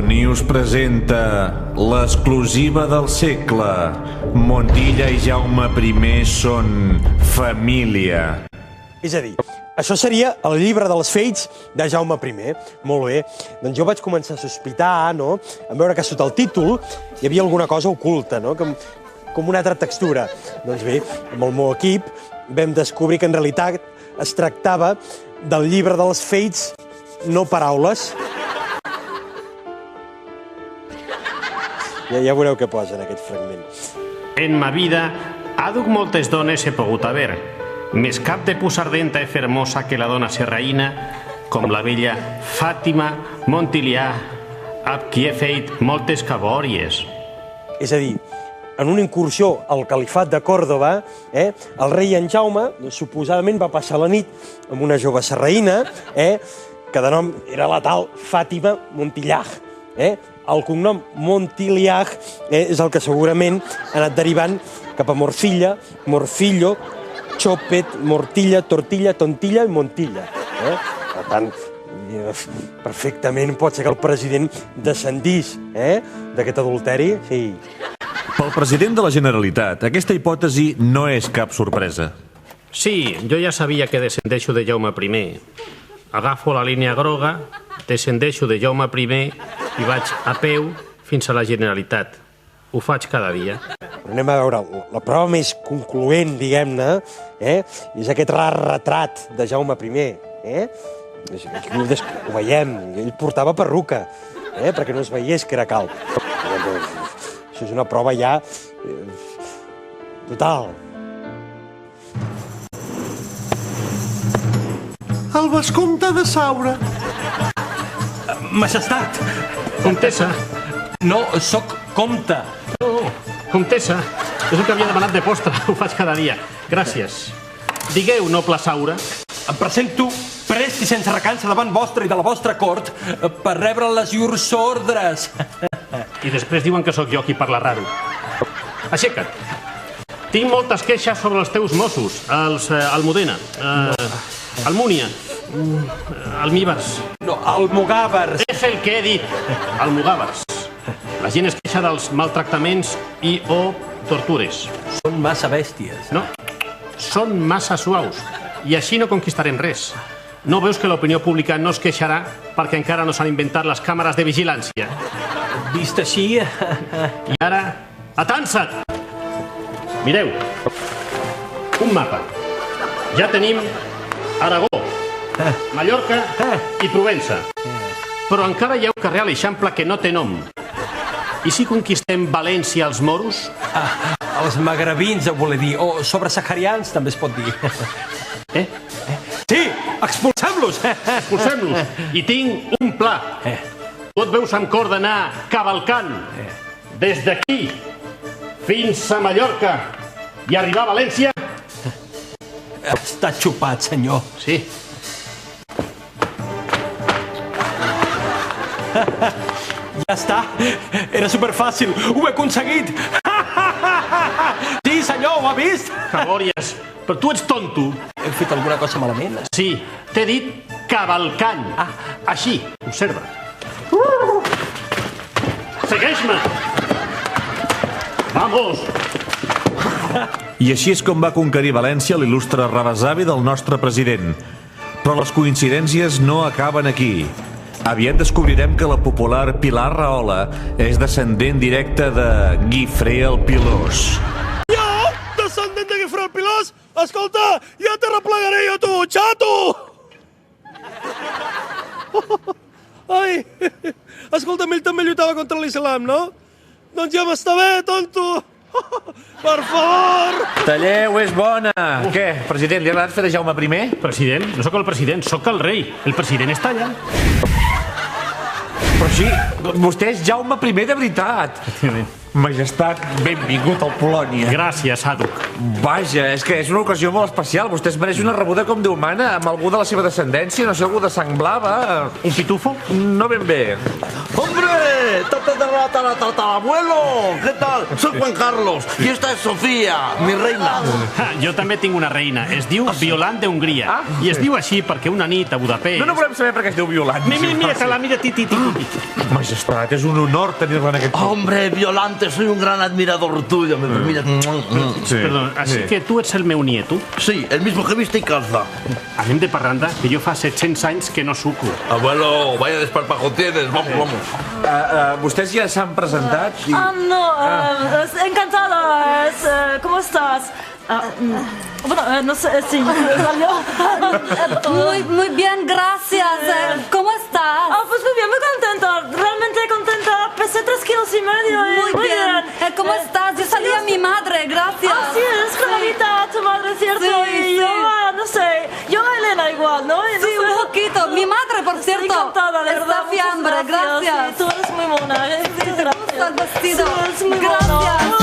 Sony us presenta l'exclusiva del segle. Montilla i Jaume I són família. És a dir, això seria el llibre dels fets de Jaume I. Molt bé. Doncs jo vaig començar a sospitar, no?, en veure que sota el títol hi havia alguna cosa oculta, no?, com una altra textura. Doncs bé, amb el meu equip vam descobrir que en realitat es tractava del llibre dels fets, no paraules. Ja veureu què posa en aquest fragment. En ma vida ha dut moltes dones he pogut haver, més cap de pusardenta i fermosa que la dona serraïna, com la vella Fàtima Montilià, amb qui he fet moltes cabòries. És a dir, en una incursió al califat de Còrdova, el rei en Jaume suposadament va passar la nit amb una jove serraïna, que de nom era la tal Fàtima Montilià. El cognom Montilià és el que segurament ha anat derivant cap a Morcilla, Morcillo, Chopet, Mortilla, Tortilla, Tontilla i Montilla. Per tant, perfectament pot ser que el president descendís d'aquest adulteri. Sí. Pel president de la Generalitat, aquesta hipòtesi no és cap sorpresa. Sí, jo ja sabia que descendeixo de Jaume I. Agafo la línia groga, descendeixo de Jaume I i vaig a peu fins a la Generalitat. Ho faig cada dia. Però anem a veure, la prova més concloent, diguem-ne, és aquest retrat de Jaume I. Aquí ho veiem, ell portava perruca, perquè no es veiés que era calb. Això és una prova ja total. El vescomte de Saura. Majestat. Comtessa. No, sóc comte. No, comtessa. És el que havia demanat de postre. Ho faig cada dia. Gràcies. Digueu, noble Saura. Em presento prest i sense recança davant vostre i de la vostra cort per rebre les llurs ordres. I després diuen que sóc jo qui parla raro. Aixeca't. Tinc moltes queixes sobre els teus Mossos, els Almudena, Almúnia, Almíbars. No, almogàvers. És el que he dit, almogàvers. La gent es queixa dels maltractaments i o tortures. Són massa bèsties. No, són massa suaus i així no conquistarem res. No veus que l'opinió pública no es queixarà perquè encara no s'han inventat les càmeres de vigilància? Vist així... I ara, atansa't! Mireu, un mapa. Ja tenim Aragó, Mallorca i Provença. Però encara hi ha un carrer a l'Eixample que no té nom. I si conquistem València als moros? Els magrebins, voler dir, o sobresaharians també es pot dir. Sí, expulsem-los! Expulsem-los. I tinc un pla. Tu et veus amb cor d'anar cavalcant des d'aquí fins a Mallorca i arribar a València? Està xupat, senyor. Sí. Ja està. Era superfàcil. Ho he aconseguit. Sí, senyor, ho ha vist? Cabòries. Però tu ets tonto. He fet alguna cosa malament? Sí, t'he dit cavalcant. Així, observa. Segueix-me. Vamos. I així és com va conquerir València l'il·lustre rebesavi del nostre president. Però les coincidències no acaben aquí. Aviat descobrirem que la popular Pilar Rahola és descendent directe de Guifré el Pilós. Jo, descendent de Guifré el Pilós? Escolta, ja te replegaré jo, tu, xato! Ai, escolta, ell també lluitava contra l'islam, no? Doncs ja m'està bé, tonto! Per favor! Talleu, és bona! Què, president, li ha agradat fer de Jaume I? President? No sóc el president, sóc el rei. El president està allà. Però sí, vostè és Jaume I de veritat. Majestat, benvingut al Polònia. Gràcies, Àduc. Vaja, és que és una ocasió molt especial. Vostè es mereix una rebuda com Déu mana, amb algú de la seva descendència, no sé, algú de sang blava. Un pitufo? No ben bé. ¡Hombre! ¡Abuelo! ¿Qué tal? Soy Juan Carlos y esta es Sofía, mi reina. Jo també tinc una reina. Es diu Violant d'Hongria. I es diu així perquè una nit a Budapest... No volem saber per què es diu Violant. Mira-te-la, mira, ti. Majestat, és un honor tenir-la en aquest punt. Hombre, Violante, soy un gran admirador tuyo. Mira. Sí. Perdó, així que tu ets el meu nieto? Sí, el mismo que viste y calza. Anem de parranda, que jo fa 700 anys que no suco. Abuelo, vaya desparpajo tienes. Vamos. Vostès ja s'han presentat? Encantada. ¿Cómo estás? Bueno, no sé si salió. Muy bien, gracias. ¿Cómo estás? Pues muy bien, muy contenta. Realmente contenta. Pesé 3,5 kilos. Muy bien. ¿Cómo estás? Yo salí a mi madre, gracias. Sí, es clarita tu madre, ¿cierto? Sí. Yo, no sé, yo a Elena igual, ¿no? Sí, un poquito. Mi madre, por cierto. Estoy encantada, de verdad. Está fiambre, gracias. Sí, tú eres muy mona. Sí, me gusta el vestido. Sí, es muy Gracias. mono.